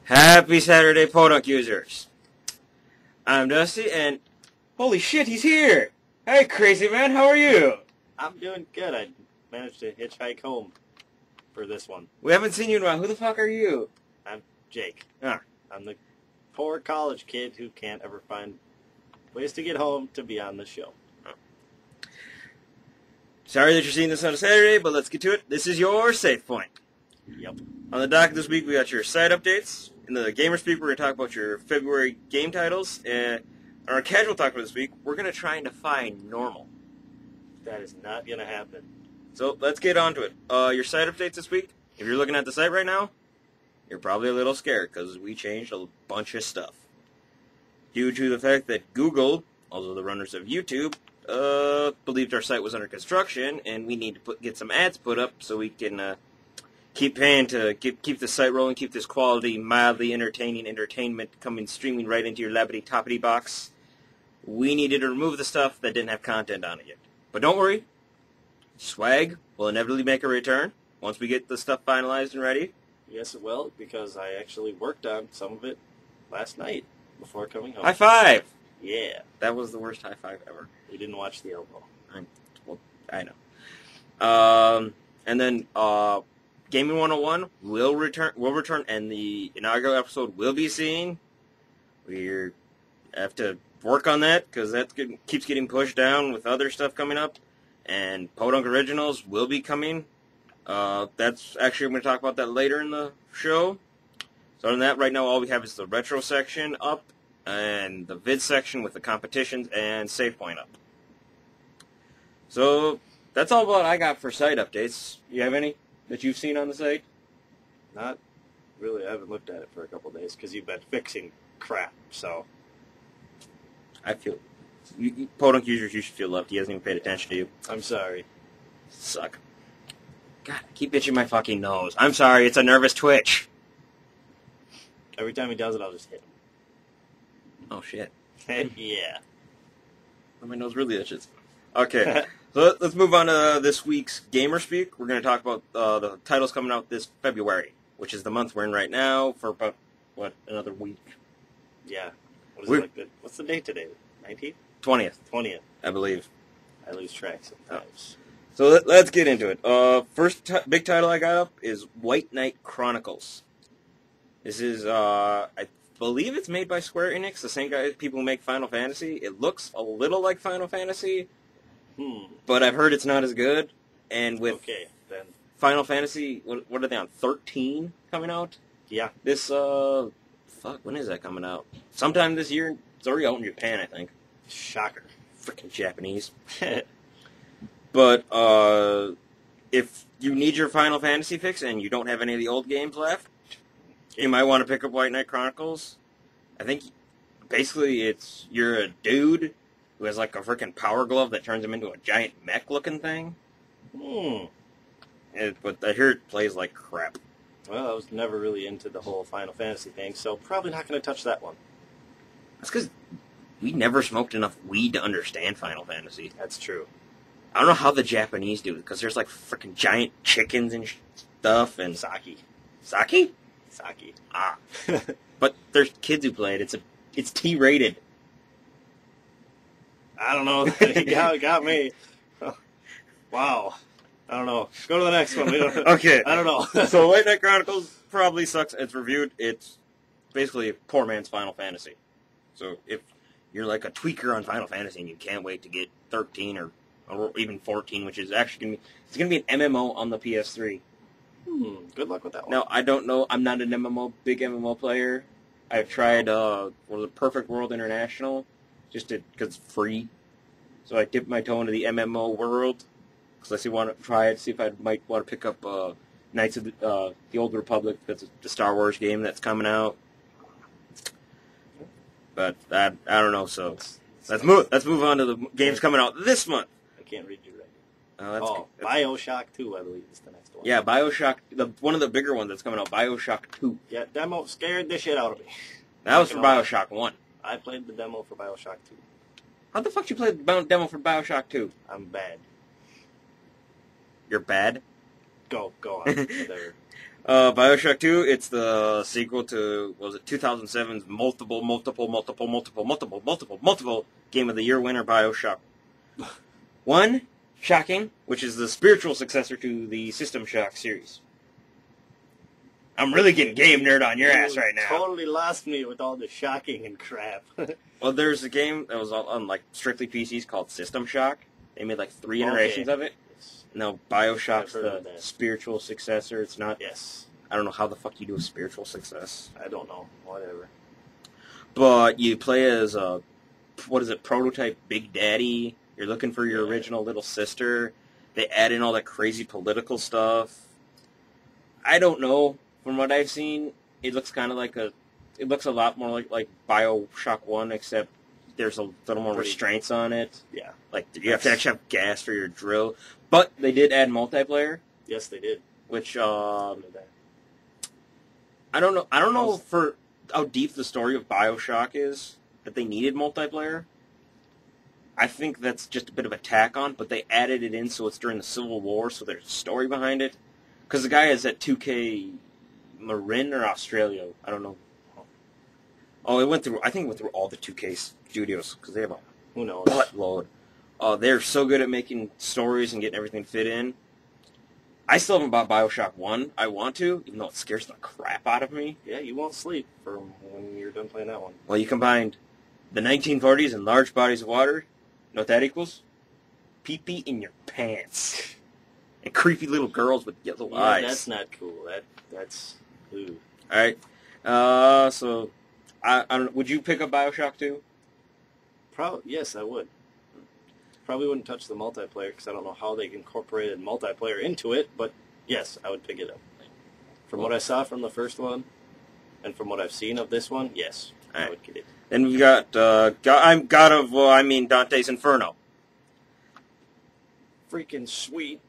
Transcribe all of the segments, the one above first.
Happy Saturday, Podunk users. I'm Dusty, and holy shit, he's here! Hey, crazy man, how are you? I'm doing good. I managed to hitchhike home for this one. We haven't seen you in a while. Who the fuck are you? I'm Jake. Ah. I'm the poor college kid who can't ever find ways to get home to be on the show. Sorry that you're seeing this on a Saturday, but let's get to it. This is your save point. Yep. On the dock this week, we got your site updates. In the Gamer Speak, we're going to talk about your February game titles. And on our casual talk for this week, we're going to try and define normal. That is not going to happen. So let's get on to it. Your site updates this week, if you're looking at the site right now, you're probably a little scared because we changed a bunch of stuff. Due to the fact that Google, also the runners of YouTube, believed our site was under construction and we need to get some ads put up so we can keep paying to keep the site rolling, keep this quality, mildly entertaining entertainment streaming right into your lappity-toppity box. We needed to remove the stuff that didn't have content on it yet. But don't worry, swag will inevitably make a return once we get the stuff finalized and ready. Yes, it will, because I actually worked on some of it last night before coming home. High five! Yeah. That was the worst high five ever. We didn't watch the elbow. I know. And then Gaming 101 will return, and the inaugural episode will be seen. We have to work on that because that keeps getting pushed down with other stuff coming up. And Podunk Originals will be coming. That's actually, I'm going to talk about that later in the show. So other than that, right now all we have is the retro section up and the vid section with the competitions and save point up. So that's all what I got for site updates. You have any that you've seen on the site? Not really. I haven't looked at it for a couple days because you've been fixing crap, so. I feel... Podunk users, you should feel loved. He hasn't even paid attention to you. I'm sorry. Suck. God, I keep itching my fucking nose. I'm sorry, it's a nervous twitch. Every time he does it, I'll just hit him. Oh, shit. Yeah. My nose really itches. Okay, so let's move on to this week's Gamer Speak. We're going to talk about the titles coming out this February, which is the month we're in right now for about, another week? Yeah. What's the date today? 19th? 20th. 20th. I believe. I lose track sometimes. So let's get into it. First big title I got up is White Knight Chronicles. This is, I believe it's made by Square Enix, the same people who make Final Fantasy. It looks a little like Final Fantasy, but I've heard it's not as good. And with then. Final Fantasy, what are they on, 13 coming out? Yeah. This, when is that coming out? Sometime this year. It's already out in Japan, I think. Shocker. Freaking Japanese. But, if you need your Final Fantasy fix and you don't have any of the old games left, you might want to pick up White Knight Chronicles. I think, basically, you're a dude who has, like, a freaking power glove that turns him into a giant mech-looking thing. But I hear it plays like crap. Well, I was never really into the whole Final Fantasy thing, so probably not going to touch that one. That's because we never smoked enough weed to understand Final Fantasy. That's true. I don't know how the Japanese do it, because there's, like, freaking giant chickens and stuff, and... Sake? Sake? Sake. Ah. But there's kids who play it. It's T-rated. I don't know. It got me. Wow. I don't know. Go to the next one. Okay. I don't know. So White Knight Chronicles probably sucks. It's reviewed. It's basically a poor man's Final Fantasy. So if you're like a tweaker on Final Fantasy and you can't wait to get 13 or even 14, which is actually going to be an MMO on the PS3. Good luck with that one. Now, I don't know. I'm not an big MMO player. I've tried Perfect World International because it's free. So I dipped my toe into the MMO world because I want to try it, see if I might want to pick up Knights of the Old Republic. That's the Star Wars game that's coming out. But I don't know. So let's move on to the games coming out this month. I can't read you right. That's BioShock 2, I believe, is the next one. Yeah, BioShock, one of the bigger ones that's coming out, BioShock 2. Yeah, demo scared the shit out of me. That was for BioShock 1. I played the demo for BioShock 2. How the fuck did you play the demo for BioShock 2? I'm bad. You're bad? Go on. Whatever. Bioshock 2, it's the sequel to, what was it, 2007's multiple Game of the Year winner, Bioshock 1, Shocking, which is the spiritual successor to the System Shock series. I'm really getting game nerd on your ass right now. Totally lost me with all the shocking and crap. Well, there's a game that was on, like, strictly PCs called System Shock. They made, like, 3 iterations of it. No, Bioshock's the spiritual successor. It's not... Yes. I don't know how the fuck you do a spiritual success. I don't know. Whatever. But you play as a... What is it? Prototype Big Daddy. You're looking for your original little sister. They add in all that crazy political stuff. I don't know. From what I've seen, it looks kind of like a... It looks a lot more like Bioshock 1, except there's a little more restraints on it. Yeah. Like, you have to actually have gas for your drill. But they did add multiplayer. Yes, they did. Which, I don't know. I don't know for how deep the story of Bioshock is that they needed multiplayer. I think that's just a bit of a tack on, but they added it in so it's during the Civil War, so there's a story behind it. Because the guy is at 2K Marin or Australia. I don't know. Oh, I think it went through all the 2K studios, because they have a buttload. They're so good at making stories and getting everything fit in. I still haven't bought Bioshock 1. I want to, even though it scares the crap out of me. Yeah, you won't sleep for when you're done playing that one. Well, you combined the 1940s and large bodies of water. You know what that equals? Pee-pee in your pants. And creepy little girls with yellow eyes. That's not cool. That's... Ooh. Alright. So... I don't know. Would you pick up Bioshock 2? Yes, I would. Probably wouldn't touch the multiplayer because I don't know how they incorporated multiplayer into it, but yes, I would pick it up. From what I saw from the first one, and from what I've seen of this one, yes, I would get it. Then we've got Dante's Inferno. Freaking sweet.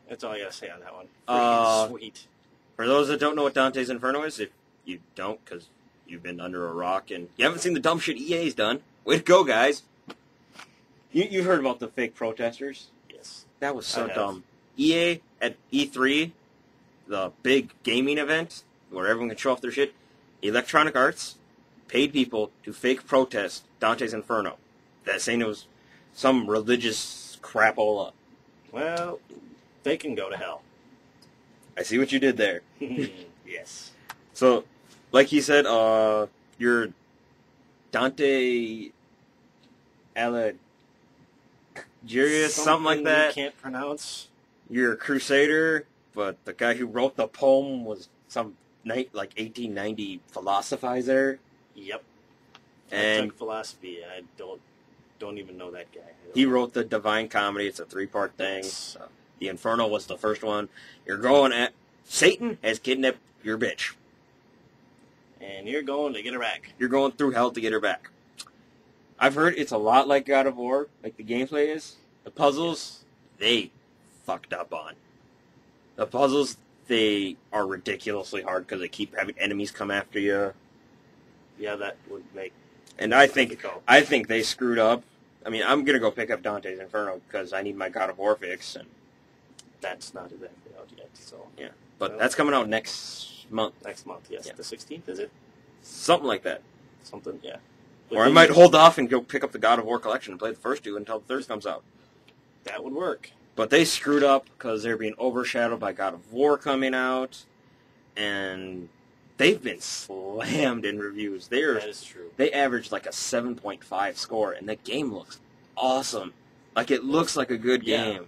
That's all I gotta say on that one. Freaking sweet. For those that don't know what Dante's Inferno is, if you don't, because you've been under a rock and you haven't seen the dumb shit EA's done. Way to go, guys. You've heard about the fake protesters? Yes. That was so dumb. EA at E3, the big gaming event where everyone can show off their shit, Electronic Arts paid people to fake protest Dante's Inferno. That saying it was some religious crapola. Well, they can go to hell. I see what you did there. Yes. So, like he said, your Dante Alighieri, something like that. You can't pronounce. You're a crusader, but the guy who wrote the poem was some 1890 philosophizer. Yep. And I took philosophy. I don't even know that guy. He wrote the Divine Comedy. It's a 3-part thing. The Inferno was the first one. You're going at Satan has kidnapped your bitch. And you're going to get her back. You're going through hell to get her back. I've heard it's a lot like God of War, like the gameplay is. The puzzles, they fucked up on. The puzzles, they are ridiculously hard because they keep having enemies come after you. Yeah, that would make... And I think they screwed up. I mean, I'm going to go pick up Dante's Inferno because I need my God of War fix. And that's not exactly out yet, so... Yeah, but that's coming out next month. Next month, yes. Yeah. The 16th, is it? Something like that. Something, yeah. Or I might hold off and go pick up the God of War collection and play the first 2 until the third comes out. That would work. But they screwed up because they're being overshadowed by God of War coming out, and they've been slammed in reviews. That is true. They averaged like a 7.5 score, and the game looks awesome. Like, it looks like a good game.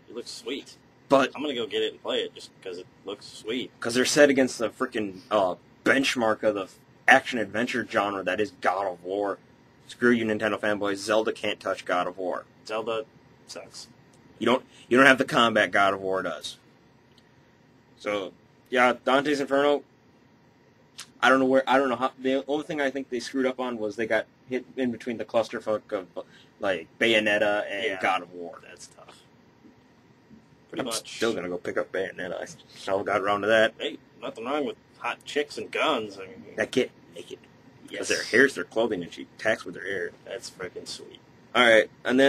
It looks sweet. But I'm going to go get it and play it just because it looks sweet. Because they're set against the freaking benchmark of the action-adventure genre that is God of War. Screw you, Nintendo fanboys. Zelda can't touch God of War. Zelda sucks. You don't have the combat God of War does. So, yeah, Dante's Inferno, I don't know how, the only thing I think they screwed up on was they got hit in between the clusterfuck of, like, Bayonetta and God of War. That's tough. I'm still going to go pick up Bayonetta. I still got around to that. Hey, nothing wrong with hot chicks and guns. I mean, that kid, naked. Because their hair's their clothing and she attacks with her hair. That's freaking sweet. Alright, and then